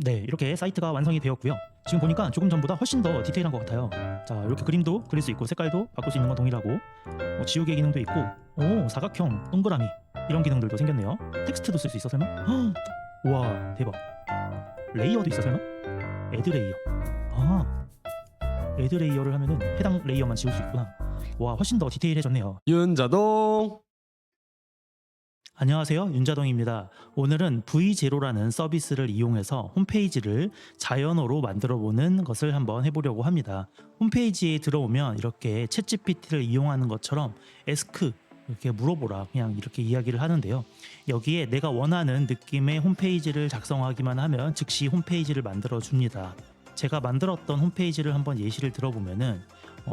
네, 이렇게 사이트가 완성이 되었고요. 지금 보니까 조금 전보다 훨씬 더 디테일한 것 같아요. 자, 이렇게 그림도 그릴 수 있고 색깔도 바꿀 수 있는 건 동일하고 지우개 기능도 있고 사각형, 동그라미 이런 기능들도 생겼네요. 텍스트도 쓸 수 있어 설마? 헉, 우와 대박. 레이어도 있어 설마? 애드 레이어. 아, 애드 레이어를 하면은 해당 레이어만 지울 수 있구나. 와, 훨씬 더 디테일해졌네요. 윤자동. 안녕하세요, 윤자동입니다. 오늘은 V0라는 서비스를 이용해서 홈페이지를 자연어로 만들어보는 것을 한번 해보려고 합니다. 홈페이지에 들어오면 이렇게 챗GPT를 이용하는 것처럼 에스크 이렇게 물어보라 그냥 이렇게 이야기를 하는데요. 여기에 내가 원하는 느낌의 홈페이지를 작성하기만 하면 즉시 홈페이지를 만들어 줍니다. 제가 만들었던 홈페이지를 한번 예시를 들어보면은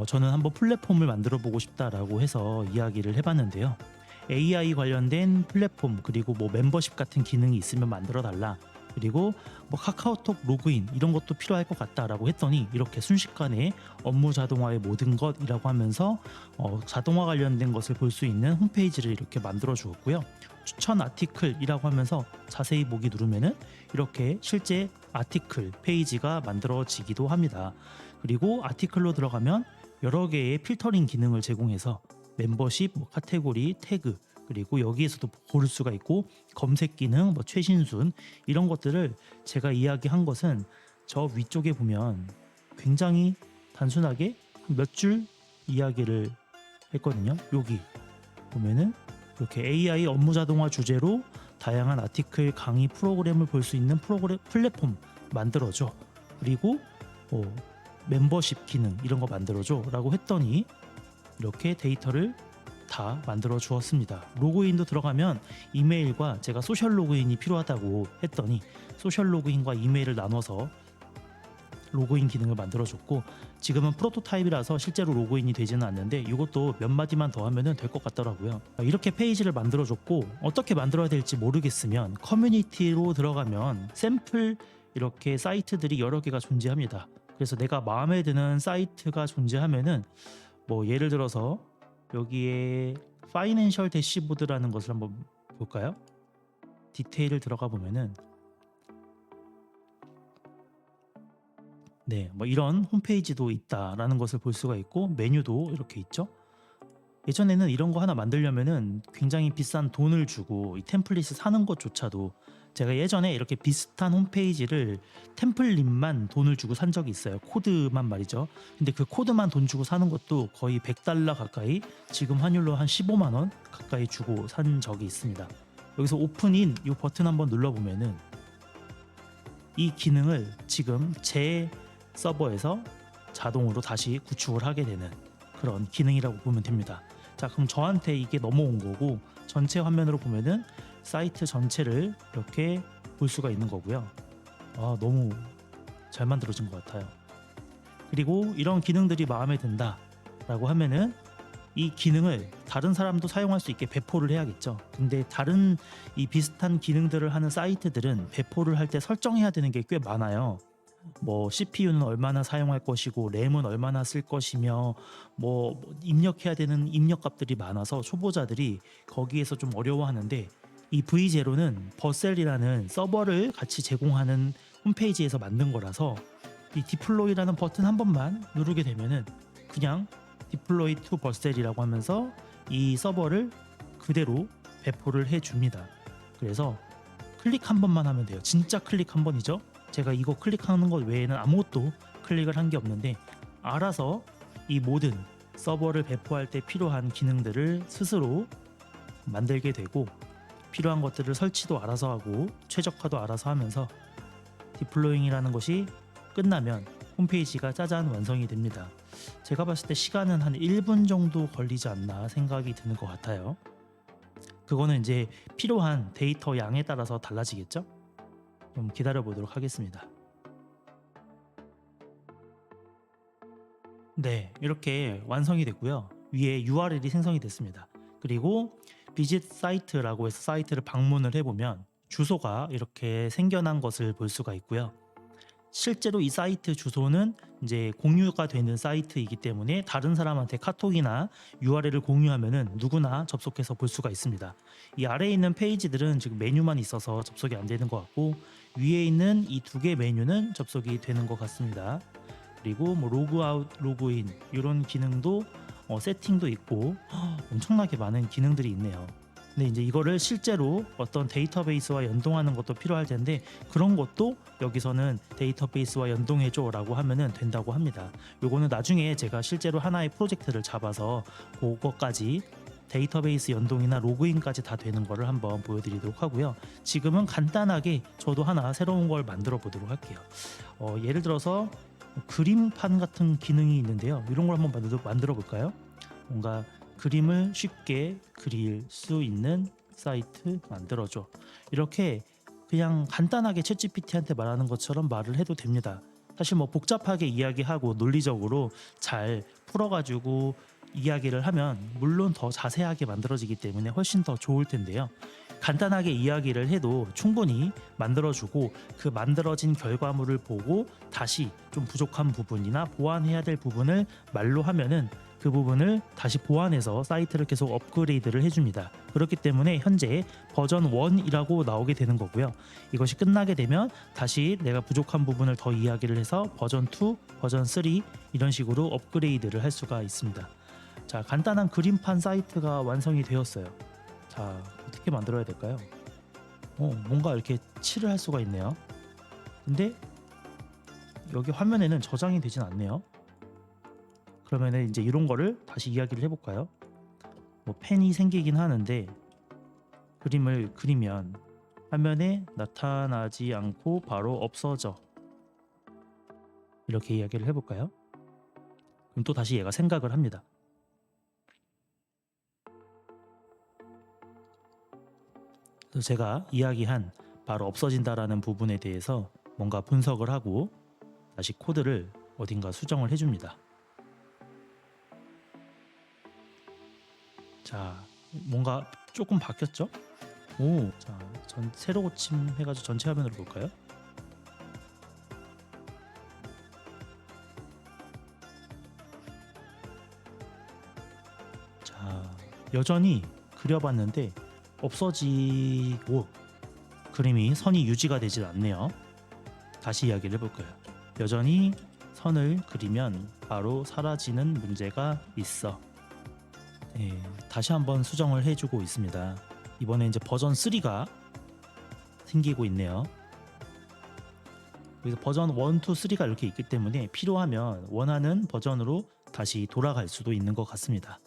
저는 한번 플랫폼을 만들어 보고 싶다라고 해서 이야기를 해봤는데요. AI 관련된 플랫폼 그리고 뭐 멤버십 같은 기능이 있으면 만들어 달라. 그리고 뭐 카카오톡 로그인 이런 것도 필요할 것 같다라고 했더니 이렇게 순식간에 업무 자동화의 모든 것이라고 하면서 자동화 관련된 것을 볼 수 있는 홈페이지를 이렇게 만들어 주었고요. 추천 아티클이라고 하면서 자세히 보기 누르면은 이렇게 실제 아티클 페이지가 만들어지기도 합니다. 그리고 아티클로 들어가면 여러 개의 필터링 기능을 제공해서 멤버십, 뭐 카테고리, 태그 그리고 여기에서도 고를 수가 있고 검색 기능, 뭐 최신순 이런 것들을 제가 이야기한 것은 저 위쪽에 보면 굉장히 단순하게 몇 줄 이야기를 했거든요. 여기 보면은 이렇게 AI 업무 자동화 주제로 다양한 아티클 강의 프로그램을 볼 수 있는 플랫폼 만들어줘. 그리고 멤버십 기능 이런 거 만들어줘 라고 했더니 이렇게 데이터를 다 만들어 주었습니다. 로그인도 들어가면 이메일과 제가 소셜 로그인이 필요하다고 했더니 소셜 로그인과 이메일을 나눠서 로그인 기능을 만들어 줬고 지금은 프로토타입이라서 실제로 로그인이 되지는 않는데 이것도 몇 마디만 더 하면 될 것 같더라고요. 이렇게 페이지를 만들어 줬고 어떻게 만들어야 될지 모르겠으면 커뮤니티로 들어가면 샘플 이렇게 사이트들이 여러 개가 존재합니다. 그래서 내가 마음에 드는 사이트가 존재하면은 뭐 예를 들어서 여기에 파이낸셜 대시보드라는 것을 한번 볼까요? 디테일을 들어가 보면은 네, 뭐 이런 홈페이지도 있다라는 것을 볼 수가 있고 메뉴도 이렇게 있죠. 예전에는 이런 거 하나 만들려면은 굉장히 비싼 돈을 주고 이 템플릿을 사는 것조차도 제가 예전에 이렇게 비슷한 홈페이지를 템플릿만 돈을 주고 산 적이 있어요. 코드만 말이죠. 근데 그 코드만 돈 주고 사는 것도 거의 100달러 가까이 지금 환율로 한 15만 원 가까이 주고 산 적이 있습니다. 여기서 오픈인 이 버튼 한번 눌러보면은 이 기능을 지금 제 서버에서 자동으로 다시 구축을 하게 되는 그런 기능이라고 보면 됩니다. 자, 그럼 저한테 이게 넘어온 거고 전체 화면으로 보면은 사이트 전체를 이렇게 볼 수가 있는 거고요. 아, 너무 잘 만들어진 것 같아요. 그리고 이런 기능들이 마음에 든다 라고 하면은 이 기능을 다른 사람도 사용할 수 있게 배포를 해야겠죠. 근데 다른 이 비슷한 기능들을 하는 사이트들은 배포를 할 때 설정해야 되는 게 꽤 많아요. 뭐 CPU는 얼마나 사용할 것이고 램은 얼마나 쓸 것이며 뭐 입력해야 되는 입력값들이 많아서 초보자들이 거기에서 좀 어려워하는데 이 V0는 버셀이라는 서버를 같이 제공하는 홈페이지에서 만든 거라서 이 디플로이라는 버튼 한 번만 누르게 되면은 그냥 디플로이 투 버셀이라고 하면서 이 서버를 그대로 배포를 해줍니다. 그래서 클릭 한 번만 하면 돼요. 진짜 클릭 한 번이죠. 제가 이거 클릭하는 것 외에는 아무것도 클릭을 한 게 없는데 알아서 이 모든 서버를 배포할 때 필요한 기능들을 스스로 만들게 되고 필요한 것들을 설치도 알아서 하고 최적화도 알아서 하면서 디플로잉이라는 것이 끝나면 홈페이지가 짜잔 완성이 됩니다. 제가 봤을 때 시간은 한 1분 정도 걸리지 않나 생각이 드는 것 같아요. 그거는 이제 필요한 데이터 양에 따라서 달라지겠죠? 좀 기다려 보도록 하겠습니다. 네, 이렇게 완성이 됐고요. 위에 URL이 생성이 됐습니다. 그리고 비짓 사이트라고 해서 사이트를 방문을 해보면 주소가 이렇게 생겨난 것을 볼 수가 있고요. 실제로 이 사이트 주소는 이제 공유가 되는 사이트이기 때문에 다른 사람한테 카톡이나 URL을 공유하면은 누구나 접속해서 볼 수가 있습니다. 이 아래에 있는 페이지들은 지금 메뉴만 있어서 접속이 안 되는 것 같고 위에 있는 이 두 개 메뉴는 접속이 되는 것 같습니다. 그리고 뭐 로그아웃, 로그인 이런 기능도 세팅도 있고 엄청나게 많은 기능들이 있네요. 근데 이제 이거를 실제로 어떤 데이터베이스와 연동하는 것도 필요할 텐데 그런 것도 여기서는 데이터베이스와 연동해줘 라고 하면은 된다고 합니다. 요거는 나중에 제가 실제로 하나의 프로젝트를 잡아서 그것까지 데이터베이스 연동이나 로그인까지 다 되는 거를 한번 보여드리도록 하고요. 지금은 간단하게 저도 하나 새로운 걸 만들어 보도록 할게요. 예를 들어서 그림판 같은 기능이 있는데요. 이런 걸 한번 만들어 볼까요? 뭔가 그림을 쉽게 그릴 수 있는 사이트 만들어줘. 이렇게 그냥 간단하게 챗GPT한테 말하는 것처럼 말을 해도 됩니다. 사실 뭐 복잡하게 이야기하고 논리적으로 잘 풀어가지고 이야기를 하면 물론 더 자세하게 만들어지기 때문에 훨씬 더 좋을 텐데요. 간단하게 이야기를 해도 충분히 만들어주고 그 만들어진 결과물을 보고 다시 좀 부족한 부분이나 보완해야 될 부분을 말로 하면은 그 부분을 다시 보완해서 사이트를 계속 업그레이드를 해줍니다. 그렇기 때문에 현재 버전 1이라고 나오게 되는 거고요. 이것이 끝나게 되면 다시 내가 부족한 부분을 더 이야기를 해서 버전 2, 버전 3 이런 식으로 업그레이드를 할 수가 있습니다. 자, 간단한 그림판 사이트가 완성이 되었어요. 자, 어떻게 만들어야 될까요? 뭔가 이렇게 칠을 할 수가 있네요. 근데 여기 화면에는 저장이 되진 않네요. 그러면은 이제 이런 거를 다시 이야기를 해볼까요? 뭐 펜이 생기긴 하는데 그림을 그리면 화면에 나타나지 않고 바로 없어져. 이렇게 이야기를 해볼까요? 그럼 또 다시 얘가 생각을 합니다. 그래서 제가 이야기한 바로 없어진다라는 부분에 대해서 뭔가 분석을 하고 다시 코드를 어딘가 수정을 해줍니다. 자, 뭔가 조금 바뀌었죠? 오, 자, 새로 고침 해가지고 전체 화면으로 볼까요? 자, 여전히 그려봤는데 없어지고 그림이 선이 유지가 되질 않네요. 다시 이야기를 해볼까요? 여전히 선을 그리면 바로 사라지는 문제가 있어. 네, 다시 한번 수정을 해주고 있습니다. 이번에 이제 버전 3가 생기고 있네요. 그래서 버전 1, 2, 3가 이렇게 있기 때문에 필요하면 원하는 버전으로 다시 돌아갈 수도 있는 것 같습니다.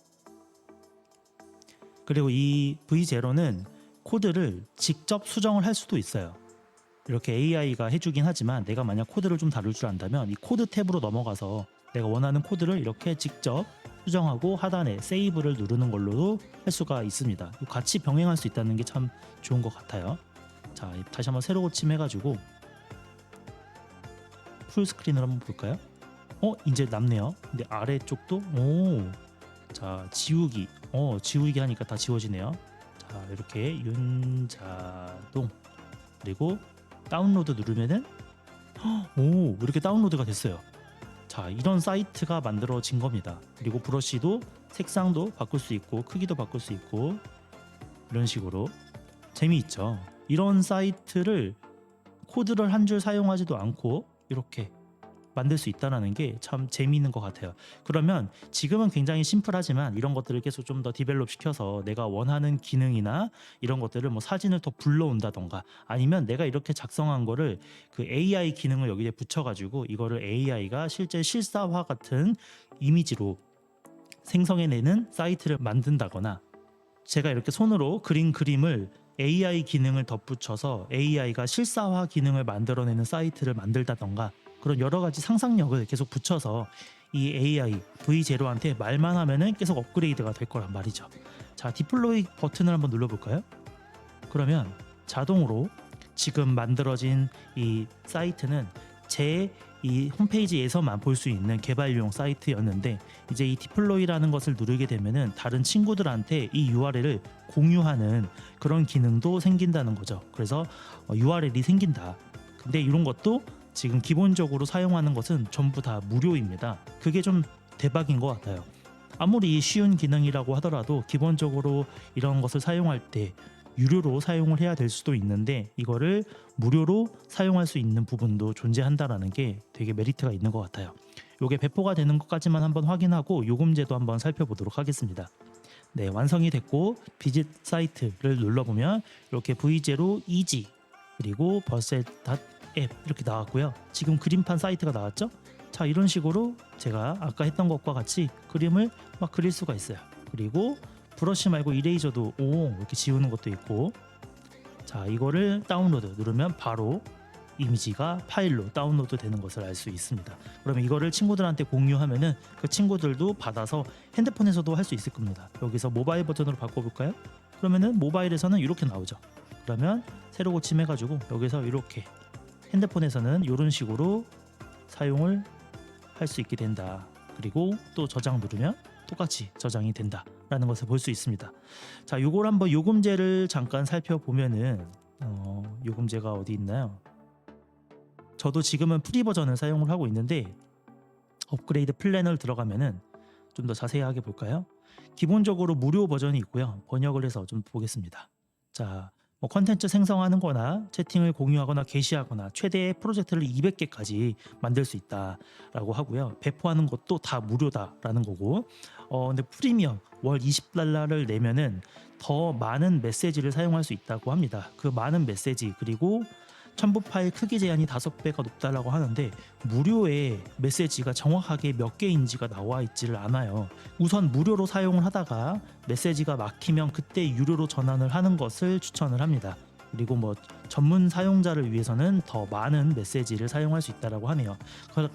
그리고 이 V0는 코드를 직접 수정을 할 수도 있어요. 이렇게 AI가 해주긴 하지만 내가 만약 코드를 좀 다룰 줄 안다면 이 코드 탭으로 넘어가서 내가 원하는 코드를 이렇게 직접 수정하고 하단에 세이브를 누르는 걸로도 할 수가 있습니다. 같이 병행할 수 있다는 게 참 좋은 것 같아요. 자, 다시 한번 새로 고침해가지고 풀스크린을 한번 볼까요? 이제 남네요. 근데 아래쪽도 자, 지우기. 지우기 하니까 다 지워지네요. 자, 이렇게 윤자동 그리고 다운로드 누르면은 이렇게 다운로드가 됐어요. 자, 이런 사이트가 만들어진 겁니다. 그리고 브러쉬도 색상도 바꿀 수 있고 크기도 바꿀 수 있고 이런 식으로 재미있죠. 이런 사이트를 코드를 한 줄 사용하지도 않고 이렇게 만들 수 있다는 게 참 재미있는 것 같아요. 그러면 지금은 굉장히 심플하지만 이런 것들을 계속 좀 더 디벨롭 시켜서 내가 원하는 기능이나 이런 것들을 뭐 사진을 더 불러온다던가 아니면 내가 이렇게 작성한 거를 그 AI 기능을 여기에 붙여가지고 이거를 AI가 실제 실사화 같은 이미지로 생성해내는 사이트를 만든다거나 제가 이렇게 손으로 그린 그림을 AI 기능을 덧붙여서 AI가 실사화 기능을 만들어내는 사이트를 만들다던가 그런 여러 가지 상상력을 계속 붙여서 이 AI V0한테 말만 하면은 계속 업그레이드가 될 거란 말이죠. 자, 디플로이 버튼을 한번 눌러볼까요? 그러면 자동으로 지금 만들어진 이 사이트는 제 이 홈페이지에서만 볼 수 있는 개발용 사이트였는데 이제 이 디플로이라는 것을 누르게 되면은 다른 친구들한테 이 URL을 공유하는 그런 기능도 생긴다는 거죠. 그래서 URL이 생긴다. 근데 이런 것도 지금 기본적으로 사용하는 것은 전부 다 무료입니다. 그게 좀 대박인 것 같아요. 아무리 쉬운 기능이라고 하더라도 기본적으로 이런 것을 사용할 때 유료로 사용을 해야 될 수도 있는데 이거를 무료로 사용할 수 있는 부분도 존재한다라는 게 되게 메리트가 있는 것 같아요. 이게 배포가 되는 것까지만 한번 확인하고 요금제도 한번 살펴보도록 하겠습니다. 네, 완성이 됐고 비짓 사이트를 눌러보면 이렇게 V0 이지 그리고 버셋.앱 이렇게 나왔고요. 지금 그림판 사이트가 나왔죠? 자, 이런 식으로 제가 아까 했던 것과 같이 그림을 막 그릴 수가 있어요. 그리고 브러쉬 말고 이레이저도 이렇게 지우는 것도 있고, 자, 이거를 다운로드 누르면 바로 이미지가 파일로 다운로드 되는 것을 알 수 있습니다. 그러면 이거를 친구들한테 공유하면은 그 친구들도 받아서 핸드폰에서도 할 수 있을 겁니다. 여기서 모바일 버전으로 바꿔볼까요? 그러면은 모바일에서는 이렇게 나오죠. 그러면 새로 고침해가지고 여기서 이렇게 핸드폰에서는 이런 식으로 사용을 할 수 있게 된다. 그리고 또 저장 누르면 똑같이 저장이 된다라는 것을 볼 수 있습니다. 자, 요걸 한번 요금제를 잠깐 살펴보면은 요금제가 어디 있나요? 저도 지금은 프리 버전을 사용을 하고 있는데 업그레이드 플랜을 들어가면은 좀 더 자세하게 볼까요? 기본적으로 무료 버전이 있고요. 번역을 해서 좀 보겠습니다. 자, 뭐 컨텐츠 생성하는 거나 채팅을 공유하거나 게시하거나 최대 프로젝트를 200개까지 만들 수 있다라고 하고요. 배포하는 것도 다 무료다라는 거고, 근데 프리미엄 월 $20를 내면은 더 많은 메시지를 사용할 수 있다고 합니다. 그 많은 메시지 그리고 첨부 파일 크기 제한이 5배가 높다라고 하는데 무료의 메시지가 정확하게 몇 개인지가 나와 있지를 않아요. 우선 무료로 사용을 하다가 메시지가 막히면 그때 유료로 전환을 하는 것을 추천을 합니다. 그리고 뭐 전문 사용자를 위해서는 더 많은 메시지를 사용할 수 있다라고 하네요.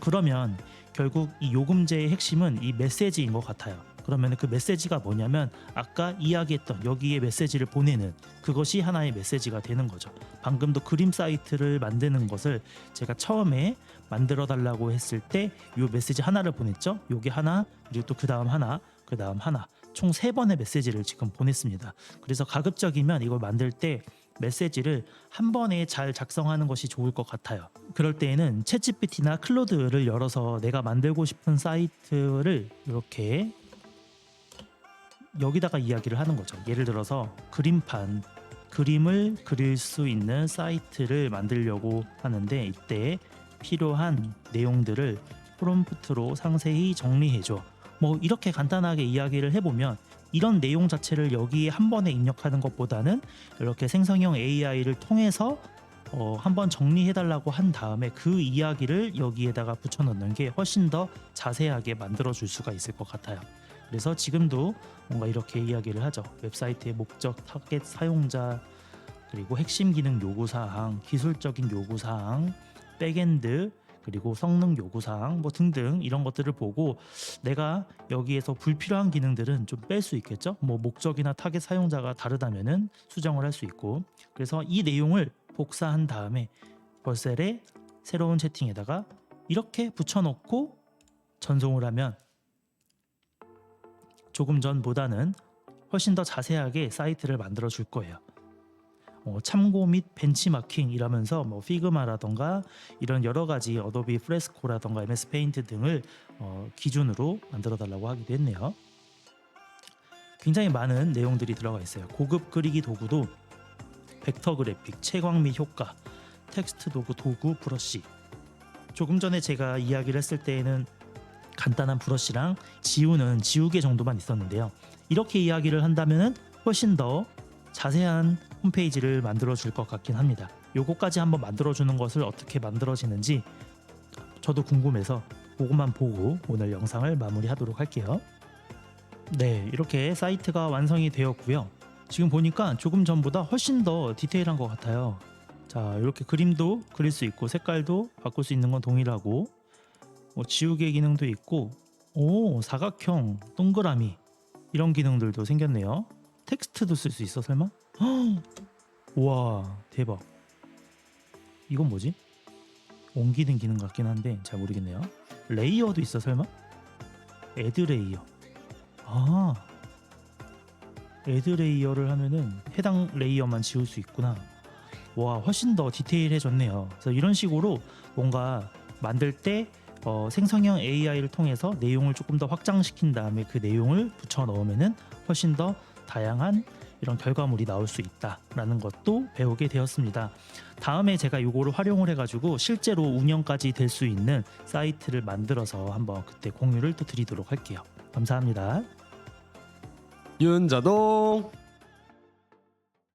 그러면 결국 이 요금제의 핵심은 이 메시지인 것 같아요. 그러면 그 메시지가 뭐냐면 아까 이야기했던 여기에 메시지를 보내는 그것이 하나의 메시지가 되는 거죠. 방금도 그림 사이트를 만드는 것을 제가 처음에 만들어 달라고 했을 때 이 메시지 하나를 보냈죠. 요게 하나, 그리고 또 그 다음 하나, 그 다음 하나, 총 3번의 메시지를 지금 보냈습니다. 그래서 가급적이면 이걸 만들 때 메시지를 한 번에 잘 작성하는 것이 좋을 것 같아요. 그럴 때에는 챗GPT나 클로드를 열어서 내가 만들고 싶은 사이트를 이렇게 여기다가 이야기를 하는 거죠. 예를 들어서 그림판, 그림을 그릴 수 있는 사이트를 만들려고 하는데 이때 필요한 내용들을 프롬프트로 상세히 정리해줘. 뭐 이렇게 간단하게 이야기를 해보면 이런 내용 자체를 여기에 한 번에 입력하는 것보다는 이렇게 생성형 AI를 통해서 한번 정리해달라고 한 다음에 그 이야기를 여기에다가 붙여넣는 게 훨씬 더 자세하게 만들어줄 수가 있을 것 같아요. 그래서 지금도 뭔가 이렇게 이야기를 하죠. 웹사이트의 목적, 타겟 사용자, 그리고 핵심 기능 요구사항, 기술적인 요구사항, 백엔드, 그리고 성능 요구사항 뭐 등등 이런 것들을 보고 내가 여기에서 불필요한 기능들은 좀 뺄 수 있겠죠. 뭐 목적이나 타겟 사용자가 다르다면은 수정을 할 수 있고, 그래서 이 내용을 복사한 다음에 벌셀의 새로운 채팅에다가 이렇게 붙여놓고 전송을 하면 조금 전보다는 훨씬 더 자세하게 사이트를 만들어 줄 거예요. 참고 및 벤치마킹 이라면서 뭐 피그마라던가 이런 여러 가지 어도비 프레스코라던가 MS 페인트 등을 기준으로 만들어 달라고 하기도 했네요. 굉장히 많은 내용들이 들어가 있어요. 고급 그리기 도구도 벡터 그래픽, 채광 및 효과, 텍스트 도구 브러쉬. 조금 전에 제가 이야기를 했을 때에는 간단한 브러쉬랑 지우개 정도만 있었는데요. 이렇게 이야기를 한다면 훨씬 더 자세한 홈페이지를 만들어 줄 것 같긴 합니다. 요거까지 한번 만들어 주는 것을 어떻게 만들어지는지 저도 궁금해서 그것만 보고 오늘 영상을 마무리하도록 할게요. 네, 이렇게 사이트가 완성이 되었고요. 지금 보니까 조금 전보다 훨씬 더 디테일한 것 같아요. 자, 이렇게 그림도 그릴 수 있고 색깔도 바꿀 수 있는 건 동일하고 지우개 기능도 있고 사각형, 동그라미 이런 기능들도 생겼네요. 텍스트도 쓸 수 있어 설마? 우와 대박. 이건 뭐지? 옮기는 기능 같긴 한데 잘 모르겠네요. 레이어도 있어 설마? 애드 레이어. 애드 레이어를 하면은 해당 레이어만 지울 수 있구나. 와, 훨씬 더 디테일해졌네요. 그래서 이런 식으로 뭔가 만들 때 생성형 AI를 통해서 내용을 조금 더 확장시킨 다음에 그 내용을 붙여 넣으면은 훨씬 더 다양한 이런 결과물이 나올 수 있다라는 것도 배우게 되었습니다. 다음에 제가 이거를 활용을 해가지고 실제로 운영까지 될 수 있는 사이트를 만들어서 한번 그때 공유를 또 드리도록 할게요. 감사합니다. 윤자동